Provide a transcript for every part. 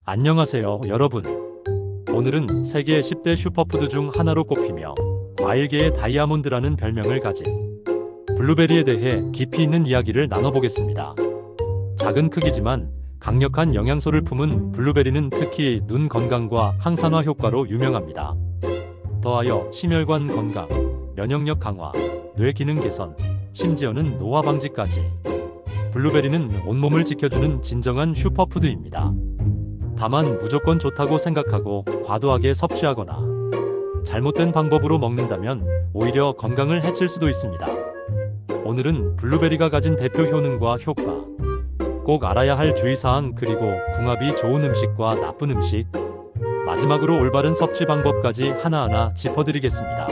안녕하세요, 여러분. 오늘은 세계 10대 슈퍼푸드 중 하나로 꼽히며 과일계의 다이아몬드라는 별명을 가진 블루베리에 대해 깊이 있는 이야기를 나눠보겠습니다. 작은 크기지만 강력한 영양소를 품은 블루베리는 특히 눈 건강과 항산화 효과로 유명합니다. 더하여 심혈관 건강, 면역력 강화, 뇌 기능 개선, 심지어는 노화 방지까지. 블루베리는 온몸을 지켜주는 진정한 슈퍼푸드입니다. 다만 무조건 좋다고 생각하고 과도하게 섭취하거나 잘못된 방법으로 먹는다면 오히려 건강을 해칠 수도 있습니다. 오늘은 블루베리가 가진 대표 효능과 효과, 꼭 알아야 할 주의사항, 그리고 궁합이 좋은 음식과 나쁜 음식, 마지막으로 올바른 섭취 방법까지 하나하나 짚어드리겠습니다.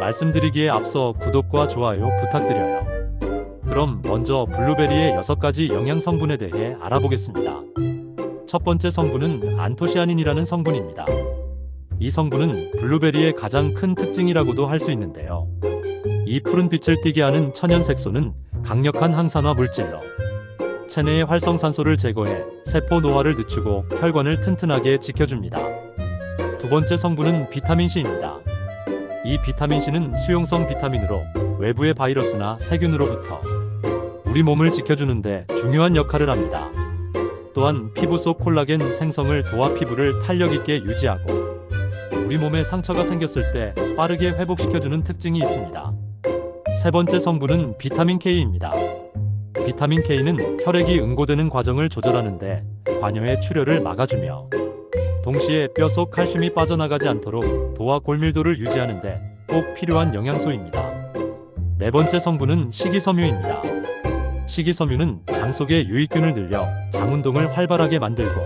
말씀드리기에 앞서 구독과 좋아요 부탁드려요. 그럼 먼저 블루베리의 6가지 영양 성분에 대해 알아보겠습니다. 첫 번째 성분은 안토시아닌이라는 성분입니다. 이 성분은 블루베리의 가장 큰 특징이라고도 할 수 있는데요. 이 푸른 빛을 띠게 하는 천연 색소는 강력한 항산화 물질로 체내의 활성산소를 제거해 세포 노화를 늦추고 혈관을 튼튼하게 지켜줍니다. 두 번째 성분은 비타민C입니다. 이 비타민C는 수용성 비타민으로 외부의 바이러스나 세균으로부터 우리 몸을 지켜주는데 중요한 역할을 합니다. 또한 피부 속 콜라겐 생성을 도와 피부를 탄력 있게 유지하고 우리 몸에 상처가 생겼을 때 빠르게 회복시켜주는 특징이 있습니다. 세 번째 성분은 비타민 K입니다. 비타민 K는 혈액이 응고되는 과정을 조절하는데 관여의 출혈을 막아주며 동시에 뼈 속 칼슘이 빠져나가지 않도록 도와 골밀도를 유지하는데 꼭 필요한 영양소입니다. 네 번째 성분은 식이섬유입니다. 식이섬유는 장 속의 유익균을 늘려 장 운동을 활발하게 만들고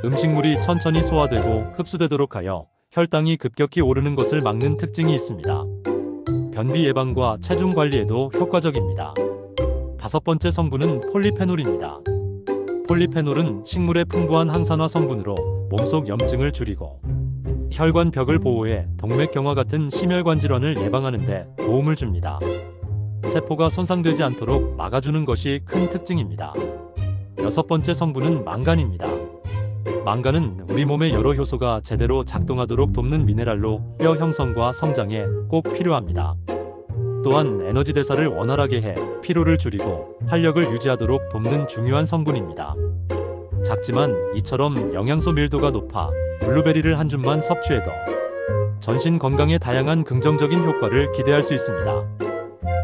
음식물이 천천히 소화되고 흡수되도록 하여 혈당이 급격히 오르는 것을 막는 특징이 있습니다. 변비 예방과 체중 관리에도 효과적입니다. 다섯 번째 성분은 폴리페놀입니다. 폴리페놀은 식물의 풍부한 항산화 성분으로 몸속 염증을 줄이고 혈관 벽을 보호해 동맥경화 같은 심혈관 질환을 예방하는 데 도움을 줍니다. 세포가 손상되지 않도록 막아주는 것이 큰 특징입니다. 여섯 번째 성분은 망간입니다. 망간은 우리 몸의 여러 효소가 제대로 작동하도록 돕는 미네랄로 뼈 형성과 성장에 꼭 필요합니다. 또한 에너지 대사를 원활하게 해 피로를 줄이고 활력을 유지하도록 돕는 중요한 성분입니다. 작지만 이처럼 영양소 밀도가 높아 블루베리를 한 줌만 섭취해도 전신 건강에 다양한 긍정적인 효과를 기대할 수 있습니다.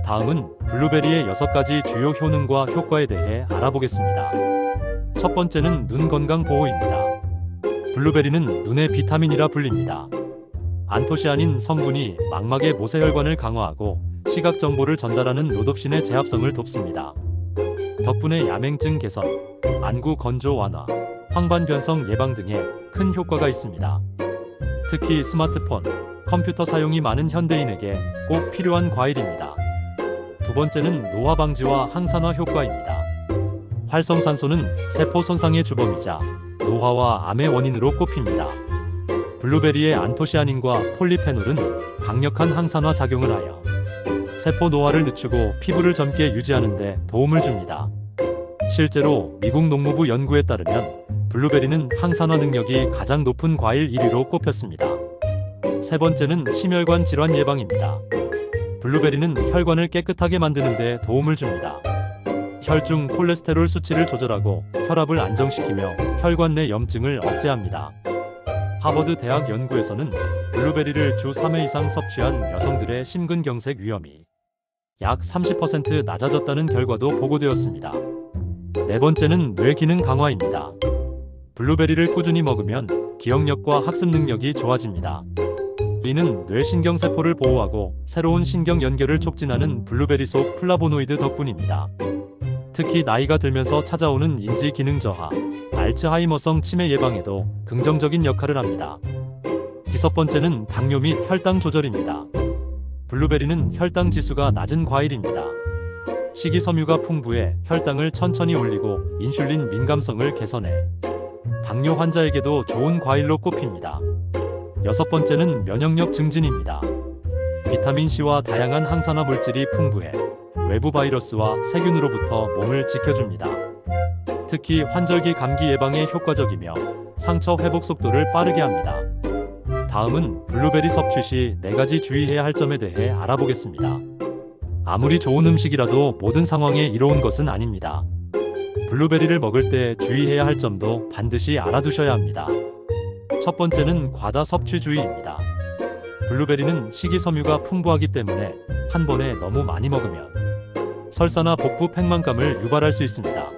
다음은 블루베리의 6가지 주요 효능과 효과에 대해 알아보겠습니다. 첫 번째는 눈 건강 보호입니다. 블루베리는 눈의 비타민이라 불립니다. 안토시아닌 성분이 망막의 모세혈관을 강화하고 시각 정보를 전달하는 로놉신의 재합성을 돕습니다. 덕분에 야맹증 개선, 안구 건조 완화, 황반 변성 예방 등에 큰 효과가 있습니다. 특히 스마트폰, 컴퓨터 사용이 많은 현대인에게 꼭 필요한 과일입니다. 두 번째는 노화 방지와 항산화 효과입니다. 활성산소는 세포 손상의 주범이자 노화와 암의 원인으로 꼽힙니다. 블루베리의 안토시아닌과 폴리페놀은 강력한 항산화 작용을 하여 세포 노화를 늦추고 피부를 젊게 유지하는 데 도움을 줍니다. 실제로 미국 농무부 연구에 따르면 블루베리는 항산화 능력이 가장 높은 과일 1위로 꼽혔습니다. 세 번째는 심혈관 질환 예방입니다. 블루베리는 혈관을 깨끗하게 만드는 데 도움을 줍니다. 혈중 콜레스테롤 수치를 조절하고 혈압을 안정시키며 혈관 내 염증을 억제합니다. 하버드 대학 연구에서는 블루베리를 주 3회 이상 섭취한 여성들의 심근경색 위험이 약 30% 낮아졌다는 결과도 보고되었습니다. 네 번째는 뇌 기능 강화입니다. 블루베리를 꾸준히 먹으면 기억력과 학습 능력이 좋아집니다. 이는 뇌신경세포를 보호하고 새로운 신경 연결을 촉진하는 블루베리 속 플라보노이드 덕분입니다. 특히 나이가 들면서 찾아오는 인지 기능 저하, 알츠하이머성 치매 예방에도 긍정적인 역할을 합니다. 다섯 번째는 당뇨 및 혈당 조절입니다. 블루베리는 혈당 지수가 낮은 과일입니다. 식이섬유가 풍부해 혈당을 천천히 올리고 인슐린 민감성을 개선해 당뇨 환자에게도 좋은 과일로 꼽힙니다. 여섯 번째는 면역력 증진입니다. 비타민C와 다양한 항산화 물질이 풍부해 외부 바이러스와 세균으로부터 몸을 지켜줍니다. 특히 환절기 감기 예방에 효과적이며 상처 회복 속도를 빠르게 합니다. 다음은 블루베리 섭취 시 4가지 주의해야 할 점에 대해 알아보겠습니다. 아무리 좋은 음식이라도 모든 상황에 이로운 것은 아닙니다. 블루베리를 먹을 때 주의해야 할 점도 반드시 알아두셔야 합니다. 첫 번째는 과다 섭취 주의입니다. 블루베리는 식이섬유가 풍부하기 때문에 한 번에 너무 많이 먹으면 설사나 복부 팽만감을 유발할 수 있습니다.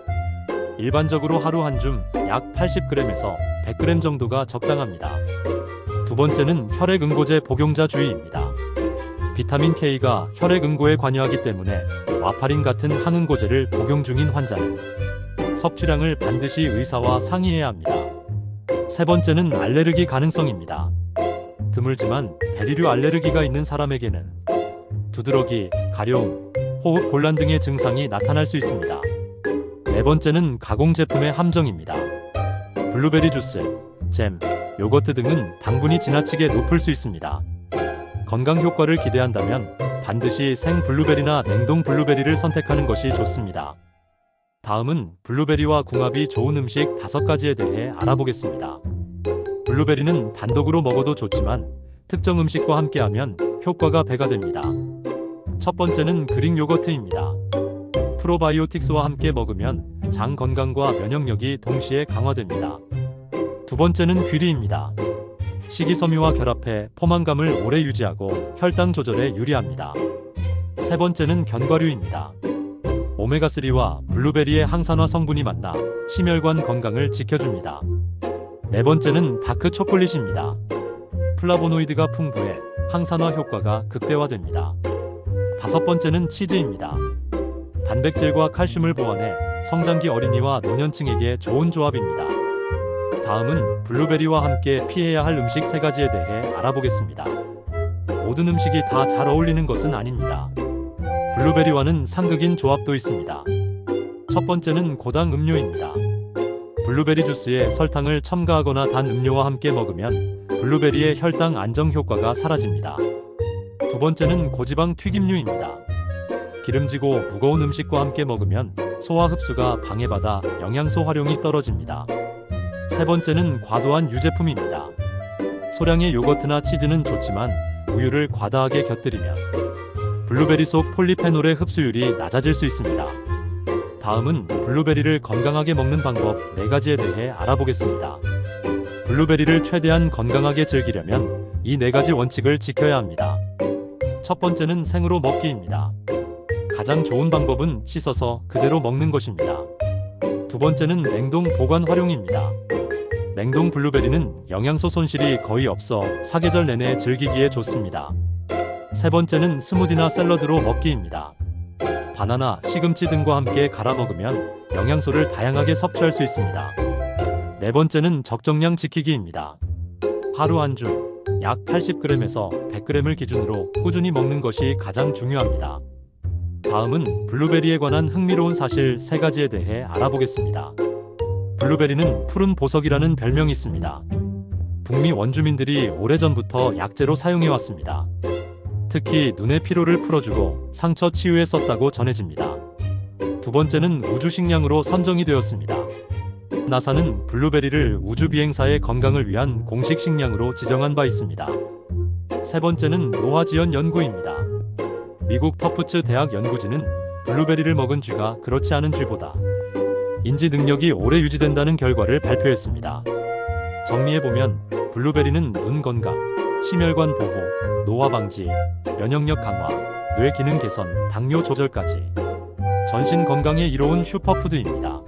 일반적으로 하루 한 줌 약 80g에서 100g 정도가 적당합니다. 두 번째는 혈액응고제 복용자 주의입니다. 비타민 K가 혈액응고에 관여하기 때문에 와파린 같은 항응고제를 복용 중인 환자는 섭취량을 반드시 의사와 상의해야 합니다. 세 번째는 알레르기 가능성입니다. 드물지만 베리류 알레르기가 있는 사람에게는 두드러기, 가려움, 호흡 곤란 등의 증상이 나타날 수 있습니다. 네 번째는 가공제품의 함정입니다. 블루베리 주스, 잼, 요거트 등은 당분이 지나치게 높을 수 있습니다. 건강 효과를 기대한다면 반드시 생 블루베리나 냉동 블루베리를 선택하는 것이 좋습니다. 다음은 블루베리와 궁합이 좋은 음식 5가지에 대해 알아보겠습니다. 블루베리는 단독으로 먹어도 좋지만 특정 음식과 함께하면 효과가 배가 됩니다. 첫 번째는 그릭 요거트입니다. 프로바이오틱스와 함께 먹으면 장 건강과 면역력이 동시에 강화됩니다. 두 번째는 귀리입니다. 식이섬유와 결합해 포만감을 오래 유지하고 혈당 조절에 유리합니다. 세 번째는 견과류입니다. 오메가3와 블루베리의 항산화 성분이 만나 심혈관 건강을 지켜줍니다. 네 번째는 다크 초콜릿입니다. 플라보노이드가 풍부해 항산화 효과가 극대화됩니다. 다섯 번째는 치즈입니다. 단백질과 칼슘을 보완해 성장기 어린이와 노년층에게 좋은 조합입니다. 다음은 블루베리와 함께 피해야 할 음식 3가지에 대해 알아보겠습니다. 모든 음식이 다 잘 어울리는 것은 아닙니다. 블루베리와는 상극인 조합도 있습니다. 첫 번째는 고당 음료입니다. 블루베리 주스에 설탕을 첨가하거나 단 음료와 함께 먹으면 블루베리의 혈당 안정 효과가 사라집니다. 두 번째는 고지방 튀김류입니다. 기름지고 무거운 음식과 함께 먹으면 소화 흡수가 방해받아 영양소 활용이 떨어집니다. 세 번째는 과도한 유제품입니다. 소량의 요거트나 치즈는 좋지만 우유를 과다하게 곁들이면 블루베리 속 폴리페놀의 흡수율이 낮아질 수 있습니다. 다음은 블루베리를 건강하게 먹는 방법 4가지에 대해 알아보겠습니다. 블루베리를 최대한 건강하게 즐기려면 이 4가지 원칙을 지켜야 합니다. 첫 번째는 생으로 먹기입니다. 가장 좋은 방법은 씻어서 그대로 먹는 것입니다. 두 번째는 냉동 보관 활용입니다. 냉동 블루베리는 영양소 손실이 거의 없어 사계절 내내 즐기기에 좋습니다. 세 번째는 스무디나 샐러드로 먹기입니다. 바나나, 시금치 등과 함께 갈아 먹으면 영양소를 다양하게 섭취할 수 있습니다. 네 번째는 적정량 지키기입니다. 하루 한 줌 약 80g에서 100g을 기준으로 꾸준히 먹는 것이 가장 중요합니다. 다음은 블루베리에 관한 흥미로운 사실 3가지에 대해 알아보겠습니다. 블루베리는 푸른 보석이라는 별명이 있습니다. 북미 원주민들이 오래전부터 약재로 사용해왔습니다. 특히 눈의 피로를 풀어주고 상처 치유에 썼다고 전해집니다. 두 번째는 우주 식량으로 선정이 되었습니다. 나사는 블루베리를 우주 비행사의 건강을 위한 공식 식량으로 지정한 바 있습니다. 세 번째는 노화 지연 연구입니다. 미국 터프츠 대학 연구진은 블루베리를 먹은 쥐가 그렇지 않은 쥐보다 인지 능력이 오래 유지된다는 결과를 발표했습니다. 정리해보면 블루베리는 눈 건강, 심혈관 보호, 노화 방지, 면역력 강화, 뇌 기능 개선, 당뇨 조절까지 전신 건강에 이로운 슈퍼푸드입니다.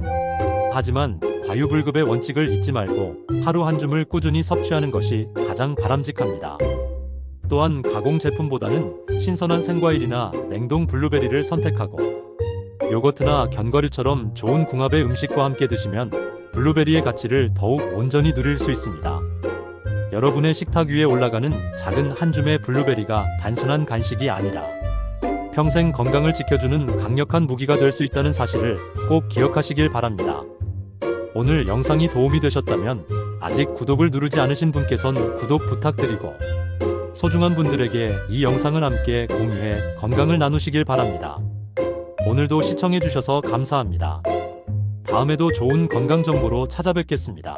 하지만 과유불급의 원칙을 잊지 말고 하루 한 줌을 꾸준히 섭취하는 것이 가장 바람직합니다. 또한 가공 제품보다는 신선한 생과일이나 냉동 블루베리를 선택하고 요거트나 견과류처럼 좋은 궁합의 음식과 함께 드시면 블루베리의 가치를 더욱 온전히 누릴 수 있습니다. 여러분의 식탁 위에 올라가는 작은 한 줌의 블루베리가 단순한 간식이 아니라 평생 건강을 지켜주는 강력한 무기가 될 수 있다는 사실을 꼭 기억하시길 바랍니다. 오늘 영상이 도움이 되셨다면 아직 구독을 누르지 않으신 분께선 구독 부탁드리고 소중한 분들에게 이 영상을 함께 공유해 건강을 나누시길 바랍니다. 오늘도 시청해주셔서 감사합니다. 다음에도 좋은 건강 정보로 찾아뵙겠습니다.